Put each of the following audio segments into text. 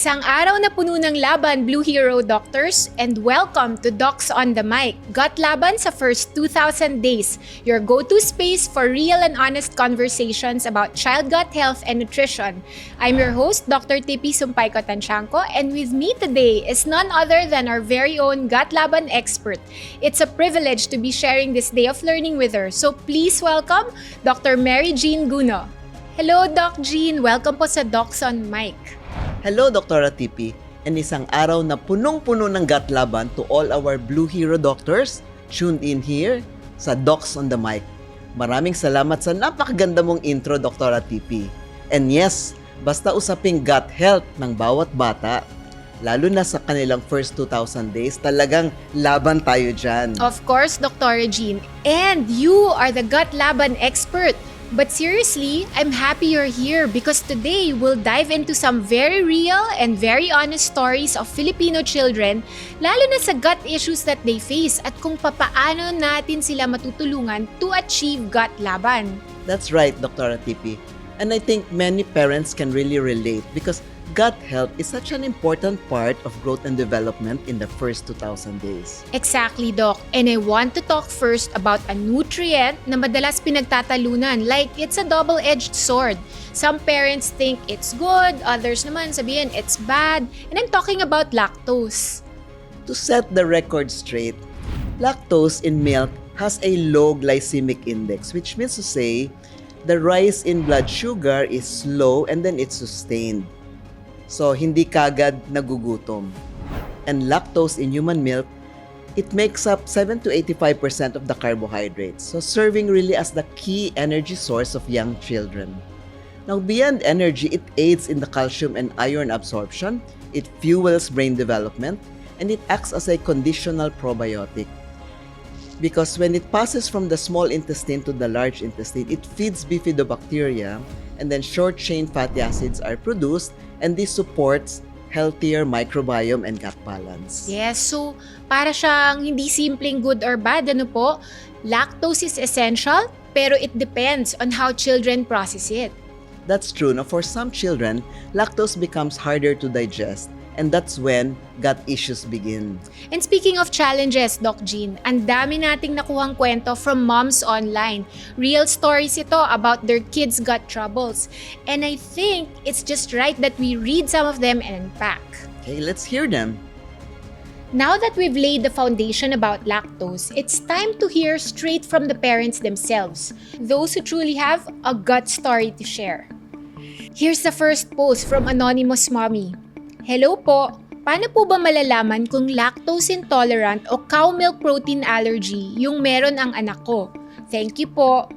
Isang araw na puno ng laban, Blue Hero Doctors, and welcome to Docs on the Mic. Gut laban sa first 2,000 days, your go-to space for real and honest conversations about child gut health and nutrition. I'm your host, Dr. Tipi Sumpayco-Tanchanco, and with me today is none other than our very own gut laban expert. It's a privilege to be sharing this day of learning with her, so please welcome Dr. Mary Jean Guno. Hello, Doc Jean. Welcome po sa Docs on Mic. Hello, Dr. Tipi, and isang araw na punong-puno ng gut laban to all our Blue Hero doctors tuned in here sa Docs on the Mic. Maraming salamat sa napakaganda mong intro, Dr. Tipi. And yes, basta usaping gut health ng bawat bata, lalo na sa kanilang first 2,000 days, talagang laban tayo dyan. Of course, Dr. Jean. And you are the gut laban expert. But seriously, I'm happy you're here because today we'll dive into some very real and very honest stories of Filipino children, lalo na sa gut issues that they face at kung papaano natin sila matutulungan to achieve gut laban. That's right, Dr. Tipi. And I think many parents can really relate because gut health is such an important part of growth and development in the first 2,000 days. Exactly, Doc. And I want to talk first about a nutrient na madalas pinagtatalunan, like it's a double-edged sword. Some parents think it's good, others naman sabihin it's bad, and I'm talking about lactose. To set the record straight, lactose in milk has a low glycemic index, which means to say the rise in blood sugar is slow and then it's sustained. So, hindi kagad nagugutom. And lactose in human milk, it makes up 7 to 85% of the carbohydrates. So, serving really as the key energy source of young children. Now, beyond energy, it aids in the calcium and iron absorption, it fuels brain development, and it acts as a conditional probiotic. Because when it passes from the small intestine to the large intestine, it feeds bifidobacteria, and then short-chain fatty acids are produced, and this supports healthier microbiome and gut balance. Yes, so para siyang hindi simpleng good or bad, ano po? Lactose is essential, pero it depends on how children process it. That's true. Now, for some children, lactose becomes harder to digest, and that's when gut issues begin. And speaking of challenges, Doc Jean, ang dami nating nakuhang kwento from moms online. Real stories ito about their kids' gut troubles. And I think it's just right that we read some of them and unpack. Okay, let's hear them. Now that we've laid the foundation about lactose, it's time to hear straight from the parents themselves, those who truly have a gut story to share. Here's the first post from Anonymous Mommy. Hello po, paano po ba malalaman kung lactose intolerant o cow milk protein allergy yung meron ang anak ko? Thank you po.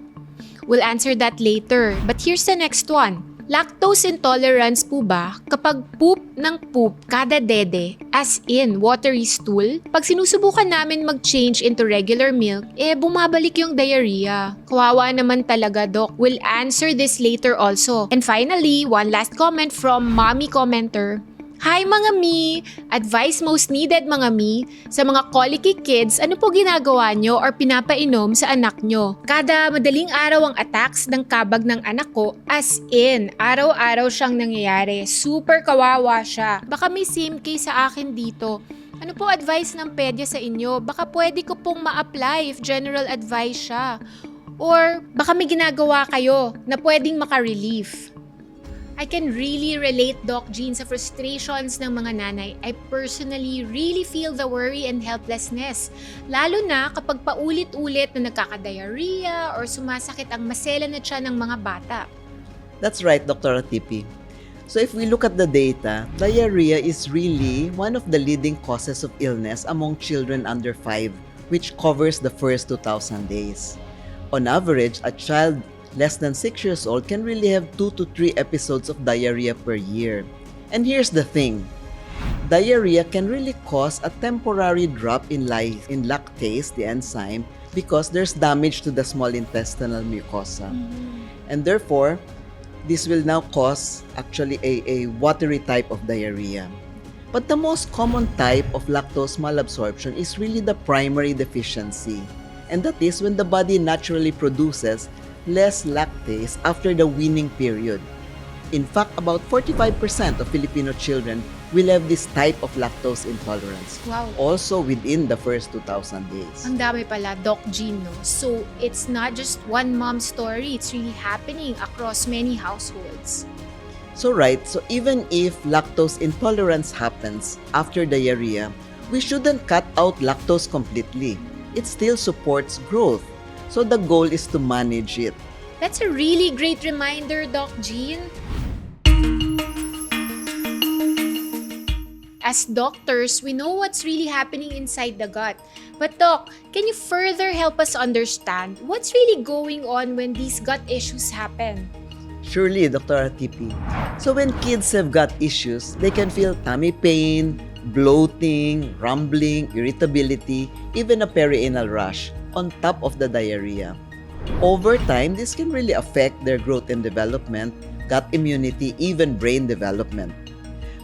We'll answer that later, but here's the next one. Lactose intolerance po ba kapag poop ng poop kada dede, as in watery stool? Pag sinusubukan namin mag-change into regular milk, bumabalik yung diarrhea. Kawawa naman talaga, Doc. We'll answer this later also. And finally, one last comment from Mommy Commenter. Hi mga mi! Advice most needed mga mi. Sa mga colicky kids, ano po ginagawa nyo or pinapainom sa anak nyo? Kada madaling araw ang attacks ng kabag ng anak ko, as in, araw-araw siyang nangyayari. Super kawawa siya. Baka may same case sa akin dito. Ano po advice ng pedya sa inyo? Baka pwede ko pong ma-apply if general advice siya. Or baka may ginagawa kayo na pwedeng maka-relief. I can really relate, Doc Jean, sa frustrations ng mga nanay. I personally really feel the worry and helplessness. Lalo na kapag paulit-ulit na nagkakadiarrhea or sumasakit ang masela na tiyan ng mga bata. That's right, Dr. Tipi. So if we look at the data, diarrhea is really one of the leading causes of illness among children under 5, which covers the first 2,000 days. On average, a child less than 6 years old can really have 2 to 3 episodes of diarrhea per year. And here's the thing. Diarrhea can really cause a temporary drop in lactase, the enzyme, because there's damage to the small intestinal mucosa. And therefore, this will now cause actually a watery type of diarrhea. But the most common type of lactose malabsorption is really the primary deficiency. And that is when the body naturally produces less lactase after the weaning period. In fact, about 45% of Filipino children will have this type of lactose intolerance. Wow. Also within the first 2,000 days. Ang dami pala, Doc Jean, no? So, it's not just one mom's story. It's really happening across many households. So even if lactose intolerance happens after diarrhea, we shouldn't cut out lactose completely. It still supports growth. So the goal is to manage it. That's a really great reminder, Doc Jean. As doctors, we know what's really happening inside the gut. But Doc, can you further help us understand what's really going on when these gut issues happen? Surely, Dr. Atipi. So when kids have gut issues, they can feel tummy pain, bloating, rumbling, irritability, even a perianal rash on top of the diarrhea. Over time, this can really affect their growth and development, gut immunity, even brain development.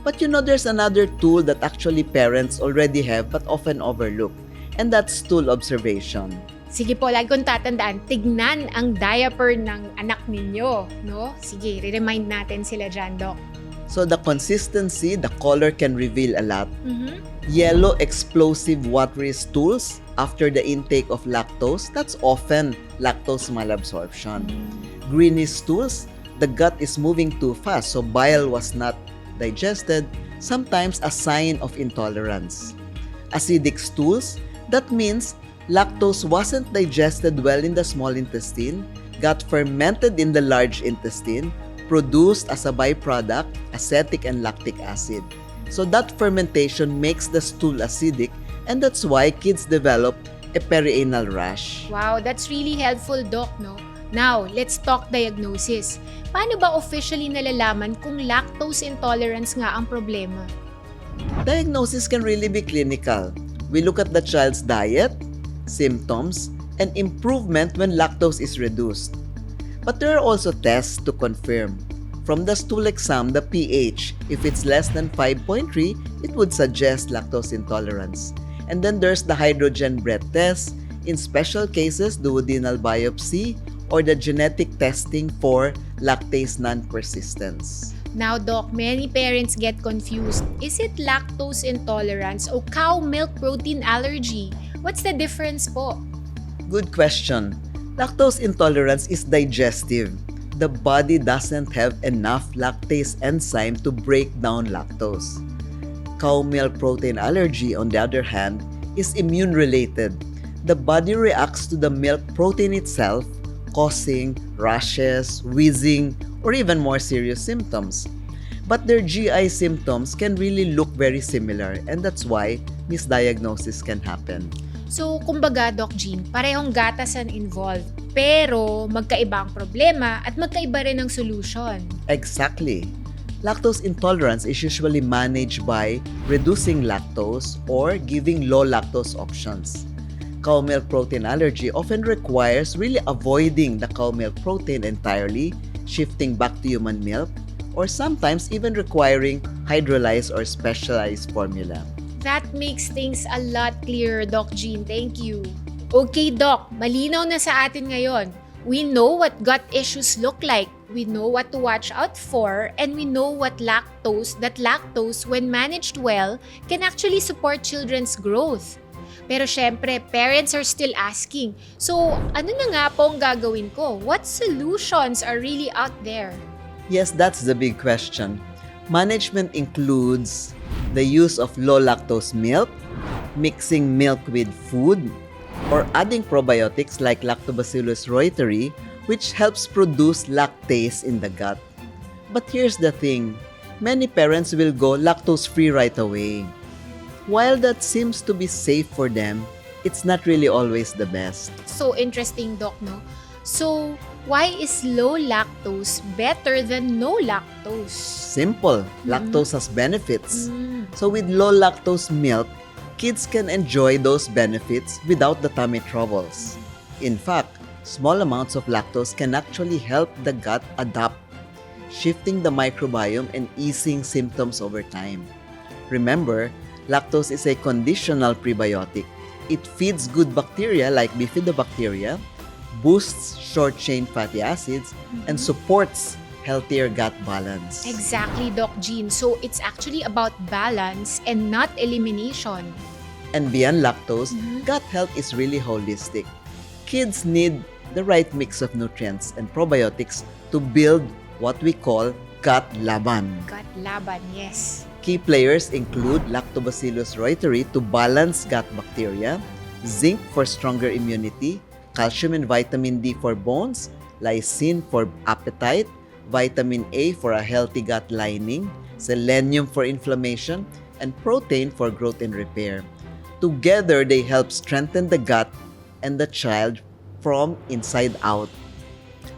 But there's another tool that actually parents already have but often overlook, and that's stool observation. Sige po, lagi kong tatandaan, tignan ang diaper ng anak ninyo, no? Sige, re-remind natin sila dyan, Doc. So the consistency, the color can reveal a lot. Mm-hmm. Yellow, explosive, watery stools after the intake of lactose, that's often lactose malabsorption. Greenish stools, the gut is moving too fast, so bile was not digested, sometimes a sign of intolerance. Acidic stools, that means lactose wasn't digested well in the small intestine, got fermented in the large intestine, produced as a byproduct, acetic and lactic acid. So that fermentation makes the stool acidic, and that's why kids develop a perianal rash. Wow, that's really helpful, Doc, no? Now, let's talk diagnosis. Paano ba officially nalalaman kung lactose intolerance nga ang problema? Diagnosis can really be clinical. We look at the child's diet, symptoms, and improvement when lactose is reduced. But there are also tests to confirm. From the stool exam, the pH, if it's less than 5.3, it would suggest lactose intolerance. And then there's the hydrogen breath test, in special cases, duodenal biopsy, or the genetic testing for lactase non-persistence. Now, Doc, many parents get confused. Is it lactose intolerance o cow milk protein allergy? What's the difference po? Good question. Lactose intolerance is digestive. The body doesn't have enough lactase enzyme to break down lactose. Cow milk protein allergy, on the other hand, is immune-related. The body reacts to the milk protein itself, causing rashes, wheezing, or even more serious symptoms. But their GI symptoms can really look very similar, and that's why misdiagnosis can happen. So, kumbaga, Doc Jean, parehong gatasan involved. Pero, magkaiba ang problema at magkaiba rin ang solution. Exactly. Lactose intolerance is usually managed by reducing lactose or giving low lactose options. Cow milk protein allergy often requires really avoiding the cow milk protein entirely, shifting back to human milk, or sometimes even requiring hydrolyzed or specialized formula. That makes things a lot clearer, Doc Jean. Thank you. Okay, Doc, malinaw na sa atin ngayon. We know what gut issues look like. We know what to watch out for, and we know what lactose, when managed well, can actually support children's growth. Pero syempre, parents are still asking, so ano na nga po ang gagawin ko? What solutions are really out there? Yes, that's the big question. Management includes the use of low lactose milk, mixing milk with food, or adding probiotics like Lactobacillus reuteri, which helps produce lactase in the gut. But here's the thing, many parents will go lactose-free right away. While that seems to be safe for them, it's not really always the best. So interesting, Doc, no? So, why is low lactose better than no lactose? Simple. Lactose has benefits. So with low lactose milk, kids can enjoy those benefits without the tummy troubles. In fact, small amounts of lactose can actually help the gut adapt, shifting the microbiome and easing symptoms over time. Remember, lactose is a conditional prebiotic. It feeds good bacteria like bifidobacteria, boosts short-chain fatty acids, and supports healthier gut balance. Exactly, Doc Jean. So it's actually about balance and not elimination. And beyond lactose, gut health is really holistic. Kids need the right mix of nutrients and probiotics to build what we call gut laban. Gut laban, yes. Key players include Lactobacillus reuteri to balance gut bacteria, zinc for stronger immunity, calcium and vitamin D for bones, lysine for appetite, vitamin A for a healthy gut lining, selenium for inflammation, and protein for growth and repair. Together, they help strengthen the gut and the child from inside out.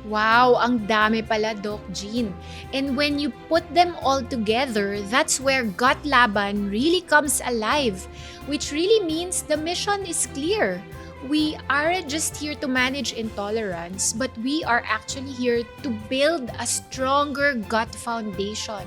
Wow, ang dami pala, Doc Jean. And when you put them all together, that's where Gut Laban really comes alive, which really means the mission is clear. We aren't just here to manage intolerance, but we are actually here to build a stronger gut foundation.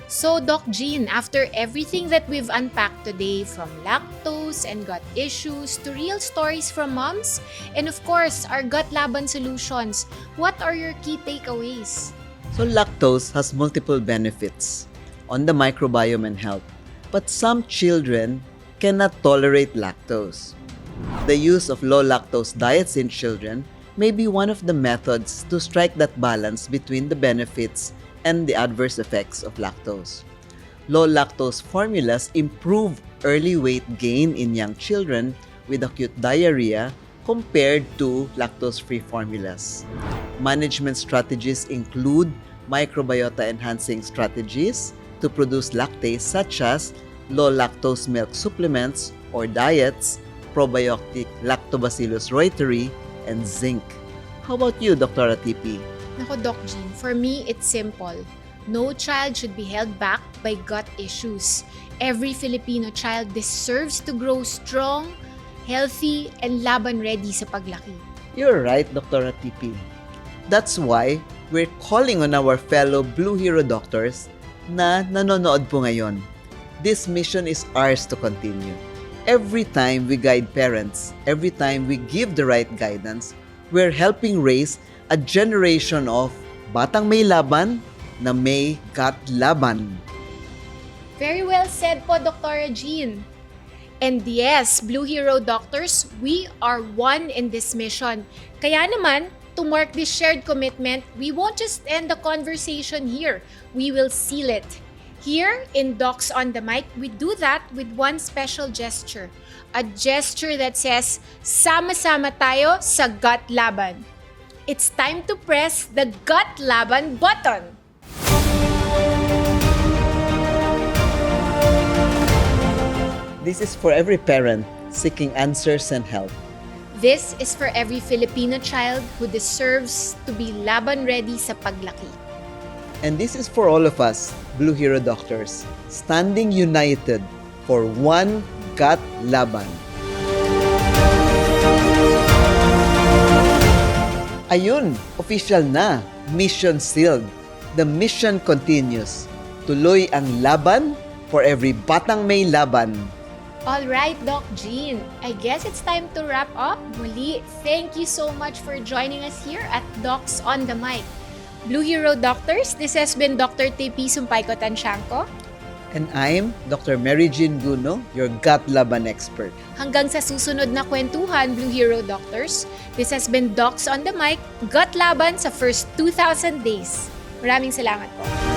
So, Doc Jean, after everything that we've unpacked today, from lactose and gut issues to real stories from moms, and of course, our gut laban solutions, what are your key takeaways? So lactose has multiple benefits on the microbiome and health, but some children cannot tolerate lactose. The use of low lactose diets in children may be one of the methods to strike that balance between the benefits and the adverse effects of lactose. Low lactose formulas improve early weight gain in young children with acute diarrhea compared to lactose-free formulas. Management strategies include microbiota enhancing strategies to produce lactase, such as low lactose milk supplements or diets, probiotic Lactobacillus reuteri, and zinc. How about you, Dr. TP? Nako, Doc Jean, for me, it's simple. No child should be held back by gut issues. Every Filipino child deserves to grow strong, healthy, and laban-ready sa paglaki. You're right, Dr. TP. That's why we're calling on our fellow Blue Hero doctors na nanonood po ngayon. This mission is ours to continue. Every time we guide parents, every time we give the right guidance, we're helping raise a generation of batang may laban na may gut laban. Very well said po, Dr. Jean. And yes, Blue Hero Doctors, we are one in this mission. Kaya naman, to mark this shared commitment, we won't just end the conversation here. We will seal it. Here in Docs on the Mic, we do that with one special gesture. A gesture that says, sama-sama tayo sa gut laban. It's time to press the Gut Laban button. This is for every parent seeking answers and help. This is for every Filipino child who deserves to be laban ready sa paglaki. And this is for all of us, Blue Hero doctors, standing united for one gut laban. Ayun, official na. Mission sealed. The mission continues. Tuloy ang laban for every batang may laban. Alright, Doc Jean. I guess it's time to wrap up. Muli, thank you so much for joining us here at Docs on the Mic. Blue Hero Doctors, this has been Dr. TP Sumpayco-Tanchanco. And I'm Dr. Mary Jean Guno, your gut laban expert. Hanggang sa susunod na kwentuhan, Blue Hero Doctors, this has been Docs on the Mic, Gut Laban sa first 2,000 days. Maraming salamat po.